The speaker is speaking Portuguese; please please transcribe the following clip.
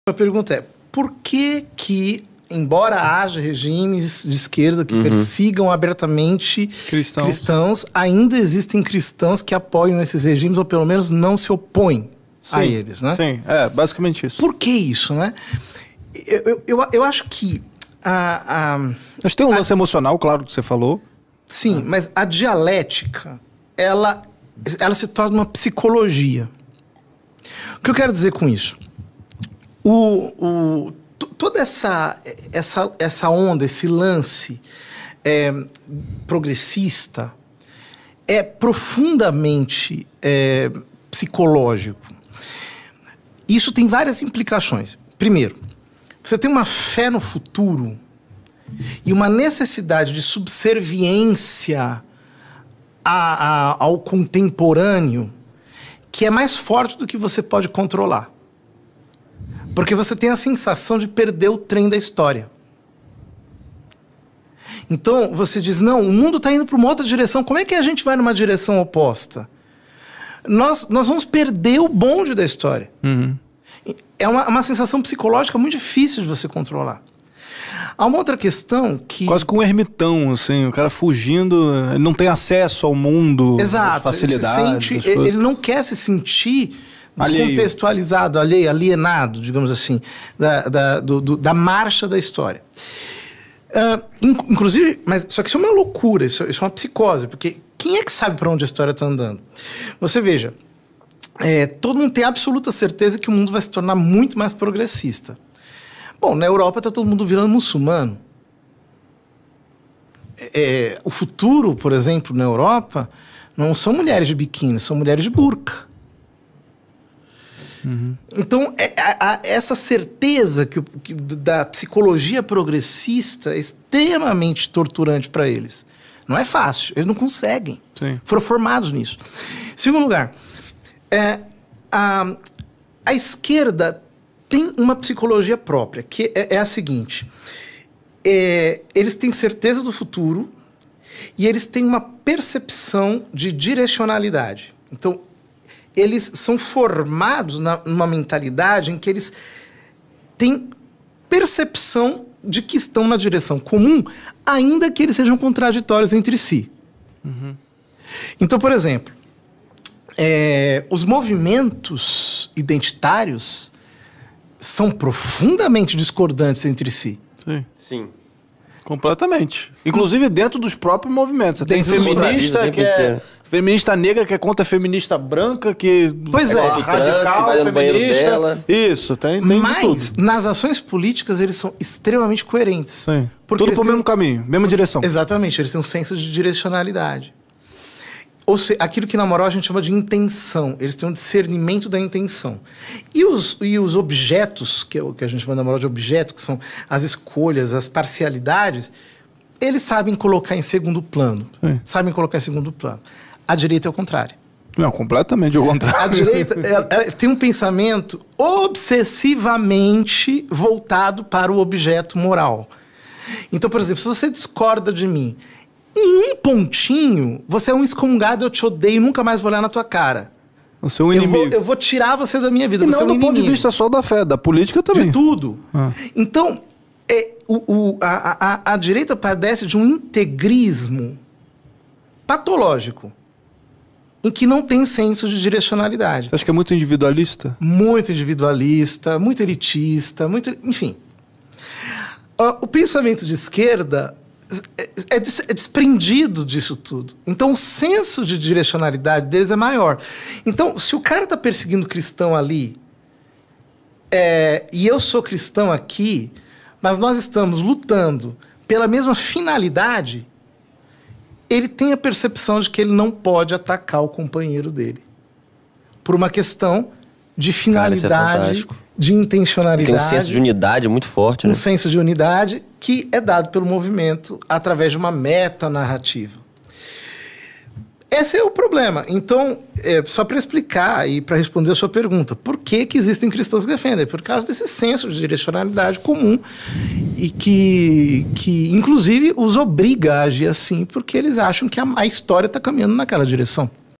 A pergunta é, por que, embora haja regimes de esquerda que persigam abertamente cristãos, ainda existem cristãos que apoiam esses regimes, ou pelo menos não se opõem a eles, né? Sim, basicamente isso. Por que isso, né? Eu acho que... Mas tem um lance emocional, claro, que você falou. Sim, mas a dialética, ela se torna uma psicologia. O que eu quero dizer com isso? Toda essa onda, esse lance progressista é profundamente psicológico. Isso tem várias implicações. Primeiro, você tem uma fé no futuro e uma necessidade de subserviência ao contemporâneo que é mais forte do que você pode controlar. Porque você tem a sensação de perder o trem da história. Então, você diz, não, o mundo está indo para uma outra direção. Como é que a gente vai numa direção oposta? Nós vamos perder o bonde da história. É uma sensação psicológica muito difícil de você controlar. Há uma outra questão que... Quase com um ermitão, assim, o cara fugindo, não tem acesso ao mundo, exato, facilidade. Ele não quer se sentir descontextualizado, alienado, digamos assim, da marcha da história. Inclusive, mas só que isso é uma loucura, isso é uma psicose, porque quem é que sabe para onde a história está andando? Você veja, todo mundo tem absoluta certeza que o mundo vai se tornar muito mais progressista. Bom, na Europa está todo mundo virando muçulmano. O futuro, por exemplo, na Europa, não são mulheres de biquíni, são mulheres de burca. Então, essa certeza da psicologia progressista é extremamente torturante para eles. Não é fácil, eles não conseguem. Sim. Foram formados nisso. Segundo lugar, a esquerda tem uma psicologia própria, que é a seguinte. Eles têm certeza do futuro e eles têm uma percepção de direcionalidade. Então, eles são formados numa mentalidade em que eles têm percepção de que estão na direção comum, ainda que eles sejam contraditórios entre si. Então, por exemplo, os movimentos identitários são profundamente discordantes entre si. Sim. Completamente. Inclusive dentro dos próprios movimentos. Tem feminista que feminista negra que é contra feminista branca, que radical, feminista. Isso, tem mas tudo. Nas ações políticas eles são extremamente coerentes. Sim. Tudo pro mesmo caminho, mesma direção. Exatamente, eles têm um senso de direcionalidade. Ou seja, aquilo que na moral a gente chama de intenção. Eles têm um discernimento da intenção. E os objetos, que a gente chama na moral de objeto, que são as escolhas, as parcialidades, eles sabem colocar em segundo plano. Sim. Sabem colocar em segundo plano. A direita é o contrário. Não, completamente o contrário. A direita ela tem um pensamento obsessivamente voltado para o objeto moral. Então, por exemplo, se você discorda de mim, em um pontinho, você é um excomungado, eu te odeio, nunca mais vou olhar na tua cara. Você é um inimigo. Eu vou tirar você da minha vida, você é um inimigo. Não do ponto de vista só da fé, da política também. De tudo. Então, a direita padece de um integrismo patológico, em que não tem senso de direcionalidade. Você acha que é muito individualista? Muito individualista, muito elitista, enfim. O pensamento de esquerda é desprendido disso tudo. Então, o senso de direcionalidade deles é maior. Então, se o cara está perseguindo cristão ali, e eu sou cristão aqui, mas nós estamos lutando pela mesma finalidade, ele tem a percepção de que ele não pode atacar o companheiro dele. Por uma questão de finalidade, de intencionalidade. Tem um senso de unidade muito forte, né? Um senso de unidade que é dado pelo movimento através de uma metanarrativa. Esse é o problema. Então, só para explicar e para responder a sua pergunta, por que existem cristãos que defendem? Por causa desse senso de direcionalidade comum e que inclusive, os obriga a agir assim porque eles acham que a história está caminhando naquela direção.